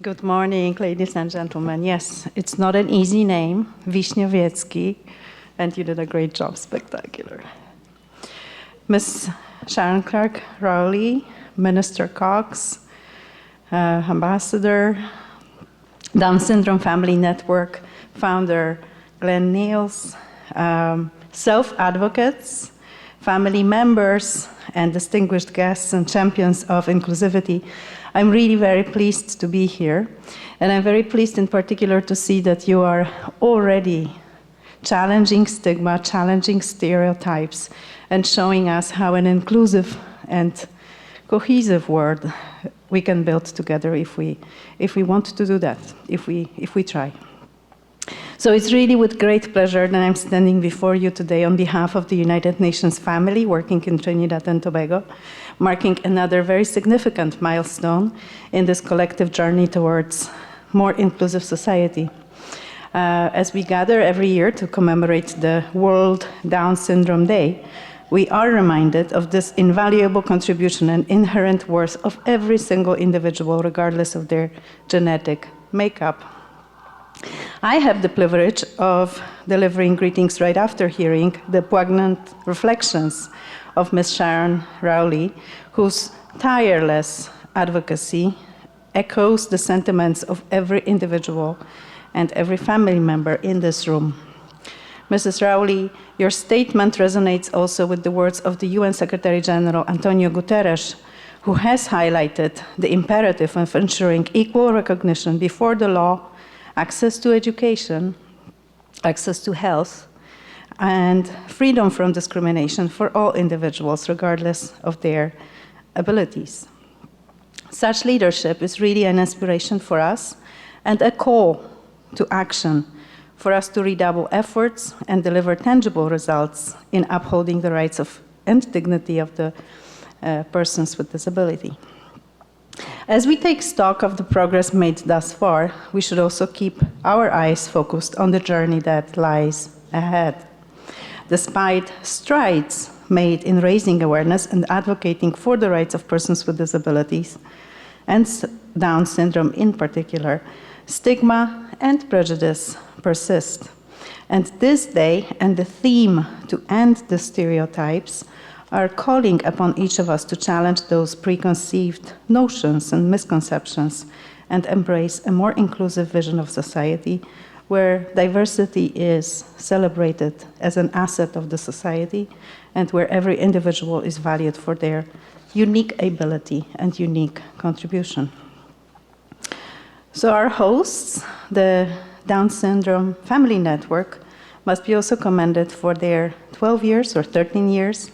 Good morning, ladies and gentlemen. Yes, it's not an easy name, Wiśniowiecki, and you did a great job, spectacular. Miss Sharon Clark Rowley, Minister Cox, Ambassador, Down Syndrome Family Network founder Glenn Niels, self-advocates, family members, and distinguished guests and champions of inclusivity. I'm really very pleased to be here, and I'm very pleased in particular to see that you are already challenging stigma, challenging stereotypes, and showing us how an inclusive and cohesive world we can build together if we want to do that, if we try. So it's really with great pleasure that I'm standing before you today on behalf of the United Nations family working in Trinidad and Tobago, marking another very significant milestone in this collective journey towards more inclusive society. As we gather every year to commemorate the World Down Syndrome Day, we are reminded of this invaluable contribution and inherent worth of every single individual, regardless of their genetic makeup. I have the privilege of delivering greetings right after hearing the poignant reflections of Ms. Sharon Rowley, whose tireless advocacy echoes the sentiments of every individual and every family member in this room. Mrs. Rowley, your statement resonates also with the words of the UN Secretary General Antonio Guterres, who has highlighted the imperative of ensuring equal recognition before the law, access to education, access to health, and freedom from discrimination for all individuals, regardless of their abilities. Such leadership is really an inspiration for us and a call to action for us to redouble efforts and deliver tangible results in upholding the rights of and dignity of the persons with disability. As we take stock of the progress made thus far, we should also keep our eyes focused on the journey that lies ahead. Despite strides made in raising awareness and advocating for the rights of persons with disabilities, and Down syndrome in particular, stigma and prejudice persist. And this day and the theme to end the stereotypes are calling upon each of us to challenge those preconceived notions and misconceptions and embrace a more inclusive vision of society where diversity is celebrated as an asset of the society and where every individual is valued for their unique ability and unique contribution. So our hosts, the Down Syndrome Family Network, must be also commended for their 12 years or 13 years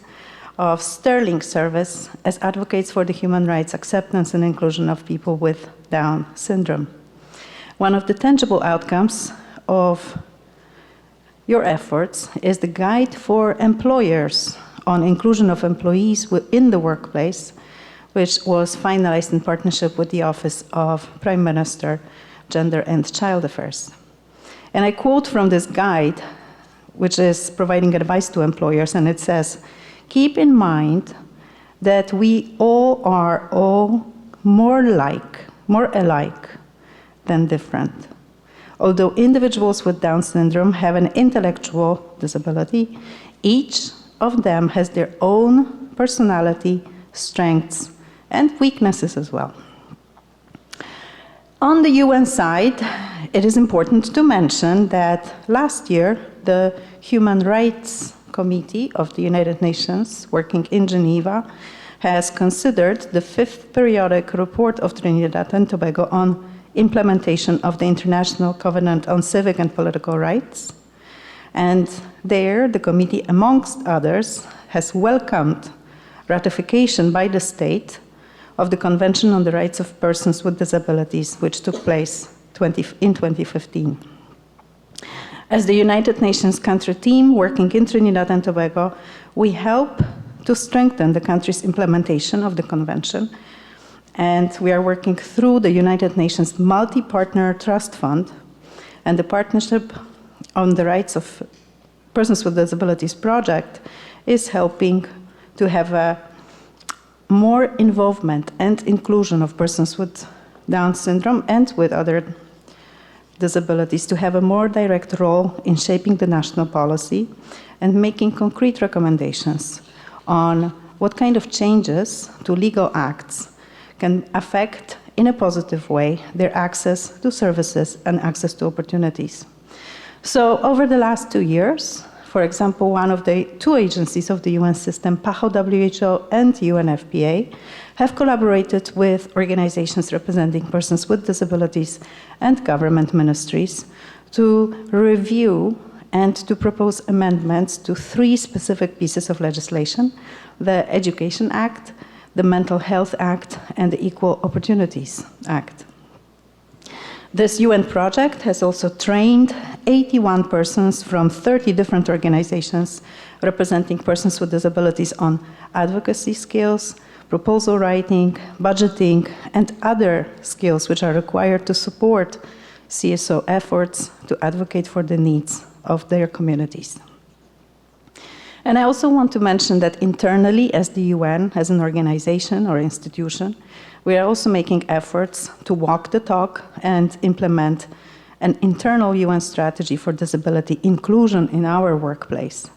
of sterling service as advocates for the human rights, acceptance, and inclusion of people with Down syndrome. One of the tangible outcomes of your efforts is the Guide for Employers on Inclusion of Employees in the Workplace, which was finalized in partnership with the Office of Prime Minister, Gender and Child Affairs. And I quote from this guide, which is providing advice to employers, and it says, "Keep in mind that we all are more alike than different. Although individuals with Down syndrome have an intellectual disability, each of them has their own personality, strengths, and weaknesses as well." On the UN side, it is important to mention that last year, the Human Rights Committee of the United Nations, working in Geneva, has considered the 5th periodic report of Trinidad and Tobago on implementation of the International Covenant on Civic and Political Rights. And there, the committee, amongst others, has welcomed ratification by the state of the Convention on the Rights of Persons with Disabilities, which took place in 2015. As the United Nations country team working in Trinidad and Tobago, we help to strengthen the country's implementation of the convention, and we are working through the United Nations Multi-Partner Trust Fund and the Partnership on the Rights of Persons with Disabilities project is helping to have a more involvement and inclusion of persons with Down syndrome and with other disabilities to have a more direct role in shaping the national policy and making concrete recommendations on what kind of changes to legal acts can affect in a positive way their access to services and access to opportunities. So over the last 2 years, for example, one of the two agencies of the UN system, PAHO WHO and UNFPA, have collaborated with organizations representing persons with disabilities and government ministries to review and to propose amendments to 3 specific pieces of legislation: the Education Act, the Mental Health Act, and the Equal Opportunities Act. This UN project has also trained 81 persons from 30 different organizations representing persons with disabilities on advocacy skills, proposal writing, budgeting, and other skills which are required to support CSO efforts to advocate for the needs of their communities. And I also want to mention that internally, as the UN, as an organization or institution, we are also making efforts to walk the talk and implement an internal UN strategy for disability inclusion in our workplace.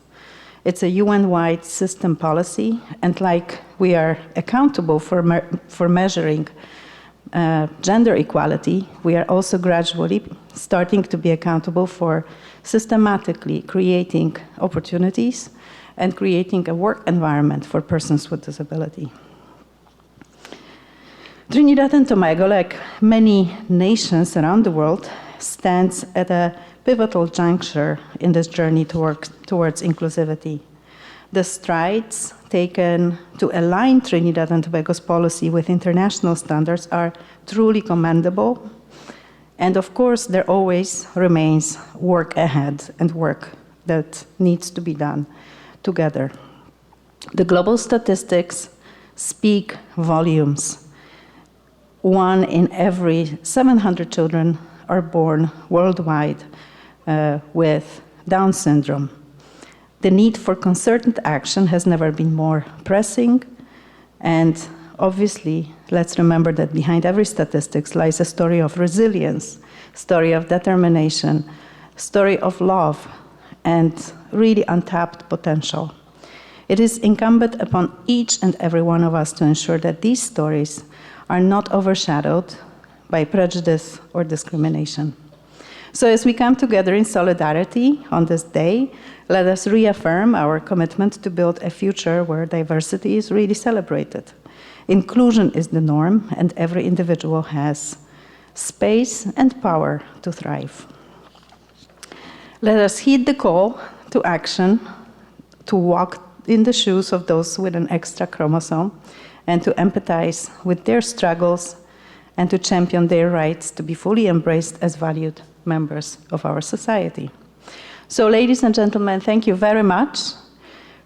It's a UN-wide system policy, and like we are accountable for measuring gender equality, we are also gradually starting to be accountable for systematically creating opportunities and creating a work environment for persons with disability. Trinidad and Tobago, like many nations around the world, stands at a pivotal juncture in this journey towards inclusivity. The strides taken to align Trinidad and Tobago's policy with international standards are truly commendable. And of course, there always remains work ahead and work that needs to be done together. The global statistics speak volumes. 1 in every 700 children are born worldwide with Down syndrome. The need for concerted action has never been more pressing, and obviously, let's remember that behind every statistics lies a story of resilience, story of determination, story of love, and really untapped potential. It is incumbent upon each and every one of us to ensure that these stories are not overshadowed by prejudice or discrimination. So as we come together in solidarity on this day, let us reaffirm our commitment to build a future where diversity is really celebrated. Inclusion is the norm, and every individual has space and power to thrive. Let us heed the call to action, to walk in the shoes of those with an extra chromosome, and to empathize with their struggles, and to champion their rights to be fully embraced as valued members of our society. So, ladies and gentlemen, thank you very much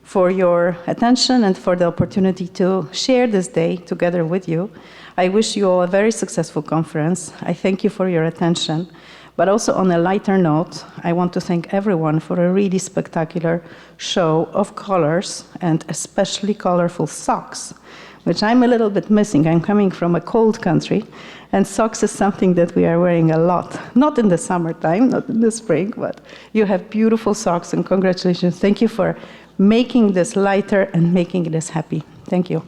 for your attention and for the opportunity to share this day together with you. I wish you all a very successful conference. I thank you for your attention. But also on a lighter note, I want to thank everyone for a really spectacular show of colors and especially colorful socks, which I'm a little bit missing. I'm coming from a cold country, and socks is something that we are wearing a lot. Not in the summertime, not in the spring, but you have beautiful socks, and congratulations. Thank you for making this lighter and making this happy. Thank you.